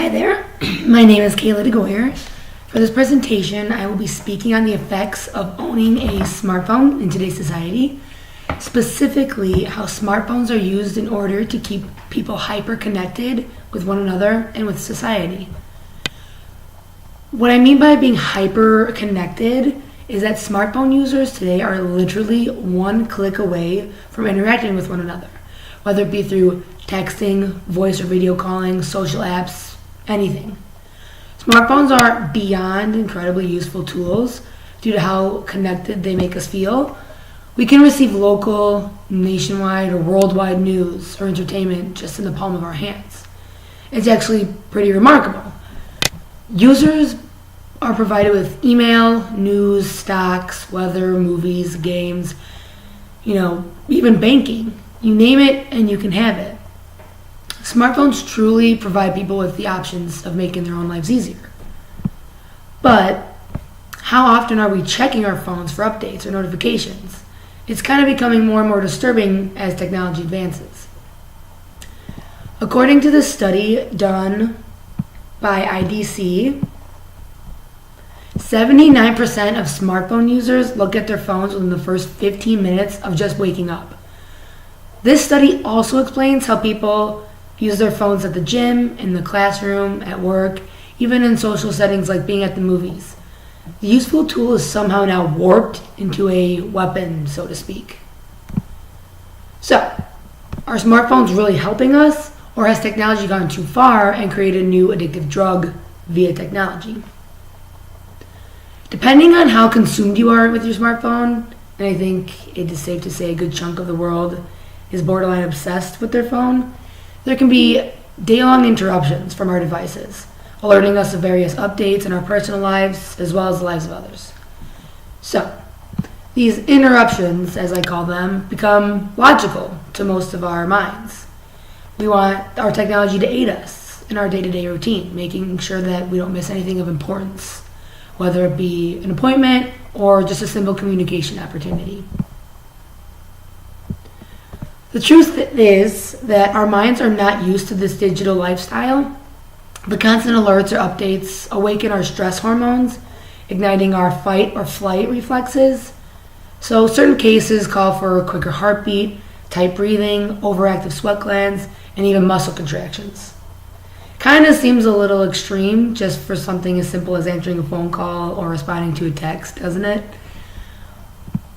Hi there, my name is Kayla DeGoyer. For this presentation, I will be speaking on the effects of owning a smartphone in today's society, specifically how smartphones are used in order to keep people hyper-connected with one another and with society. What I mean by being hyper-connected is that smartphone users today are literally one click away from interacting with one another, whether it be through texting, voice or video calling, social apps, anything. Smartphones are beyond incredibly useful tools due to how connected they make us feel. We can receive local, nationwide, or worldwide news or entertainment just in the palm of our hands. It's actually pretty remarkable. Users are provided with email, news, stocks, weather, movies, games, even banking. You name it and you can have it. Smartphones truly provide people with the options of making their own lives easier. But how often are we checking our phones for updates or notifications? It's kind of becoming more and more disturbing as technology advances. According to this study done by IDC, 79% of smartphone users look at their phones within the first 15 minutes of just waking up. This study also explains how people use their phones at the gym, in the classroom, at work, even in social settings like being at the movies. The useful tool is somehow now warped into a weapon, so to speak. So, are smartphones really helping us, or has technology gone too far and created a new addictive drug via technology? Depending on how consumed you are with your smartphone, and I think it is safe to say a good chunk of the world is borderline obsessed with their phone, there can be day-long interruptions from our devices, alerting us of various updates in our personal lives as well as the lives of others. So, these interruptions, as I call them, become logical to most of our minds. We want our technology to aid us in our day-to-day routine, making sure that we don't miss anything of importance, whether it be an appointment or just a simple communication opportunity. The truth is that our minds are not used to this digital lifestyle. The constant alerts or updates awaken our stress hormones, igniting our fight or flight reflexes. So certain cases call for a quicker heartbeat, tight breathing, overactive sweat glands, and even muscle contractions. Kind of seems a little extreme just for something as simple as answering a phone call or responding to a text, doesn't it?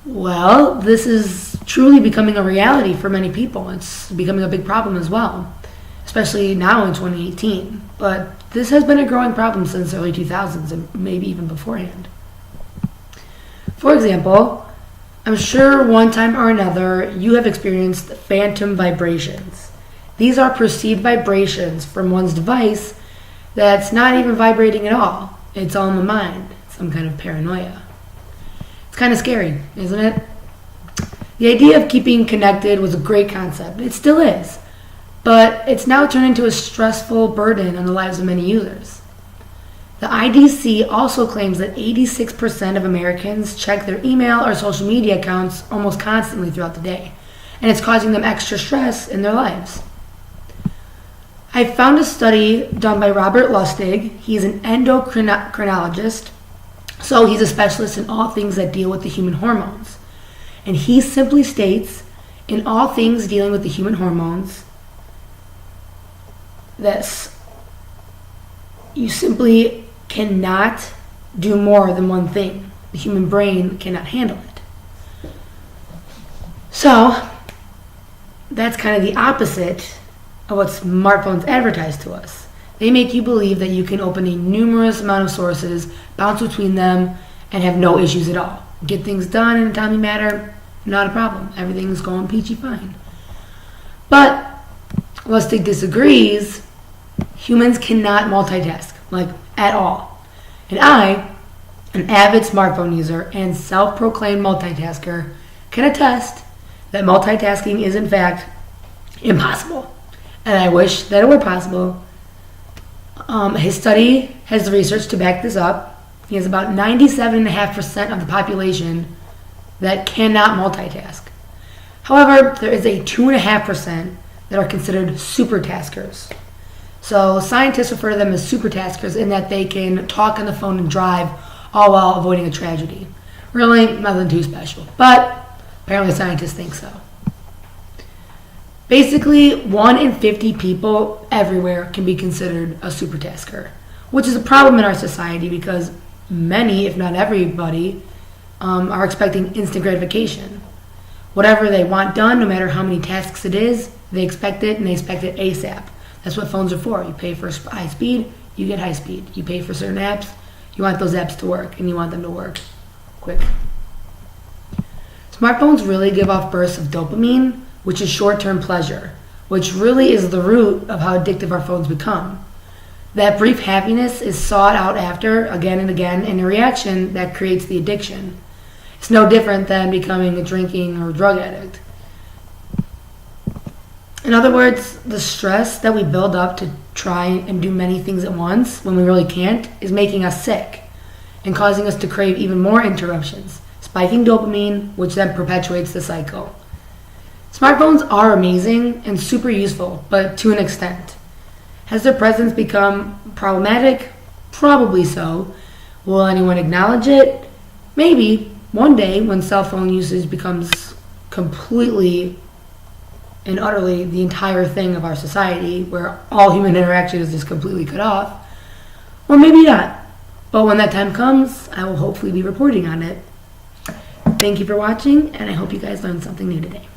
Well, this is truly becoming a reality for many people. It's becoming a big problem as well, especially now in 2018. But this has been a growing problem since the early 2000s and maybe even beforehand. For example, I'm sure one time or another you have experienced phantom vibrations. These are perceived vibrations from one's device that's not even vibrating at all. It's all in the mind, some kind of paranoia. It's kind of scary, isn't it? The idea of keeping connected was a great concept. It still is. But it's now turned into a stressful burden on the lives of many users. The IDC also claims that 86% of Americans check their email or social media accounts almost constantly throughout the day, and it's causing them extra stress in their lives. I found a study done by Robert Lustig. He's an endocrinologist, so he's a specialist in all things that deal with the human hormones. And he simply states, in all things dealing with the human hormones, this: you simply cannot do more than one thing. The human brain cannot handle it. So, that's kind of the opposite of what smartphones advertise to us. They make you believe that you can open a numerous amount of sources, bounce between them, and have no issues at all. Get things done in a timely manner, not a problem. Everything's going peachy fine. But Lustig disagrees. Humans cannot multitask, at all. And I, an avid smartphone user and self-proclaimed multitasker, can attest that multitasking is in fact impossible. And I wish that it were possible. His study has the research to back this up. He has about 97.5% of the population that cannot multitask. However, there is a 2.5% that are considered super taskers. So scientists refer to them as supertaskers in that they can talk on the phone and drive all while avoiding a tragedy. Really, nothing too special. But apparently scientists think so. Basically, 1 in 50 people everywhere can be considered a supertasker, which is a problem in our society because many, if not everybody, are expecting instant gratification. Whatever they want done, no matter how many tasks it is, they expect it, and they expect it ASAP. That's what phones are for. You pay for high speed, you get high speed. You pay for certain apps, you want those apps to work, and you want them to work quick. Smartphones really give off bursts of dopamine, which is short-term pleasure, which really is the root of how addictive our phones become. That brief happiness is sought out after again and again in a reaction that creates the addiction. It's no different than becoming a drinking or drug addict. In other words, the stress that we build up to try and do many things at once when we really can't is making us sick and causing us to crave even more interruptions, spiking dopamine, which then perpetuates the cycle. Smartphones are amazing and super useful, but to an extent. Has their presence become problematic? Probably so. Will anyone acknowledge it? Maybe. One day, when cell phone usage becomes completely and utterly the entire thing of our society, where all human interaction is just completely cut off, or maybe not. But when that time comes, I will hopefully be reporting on it. Thank you for watching, and I hope you guys learned something new today.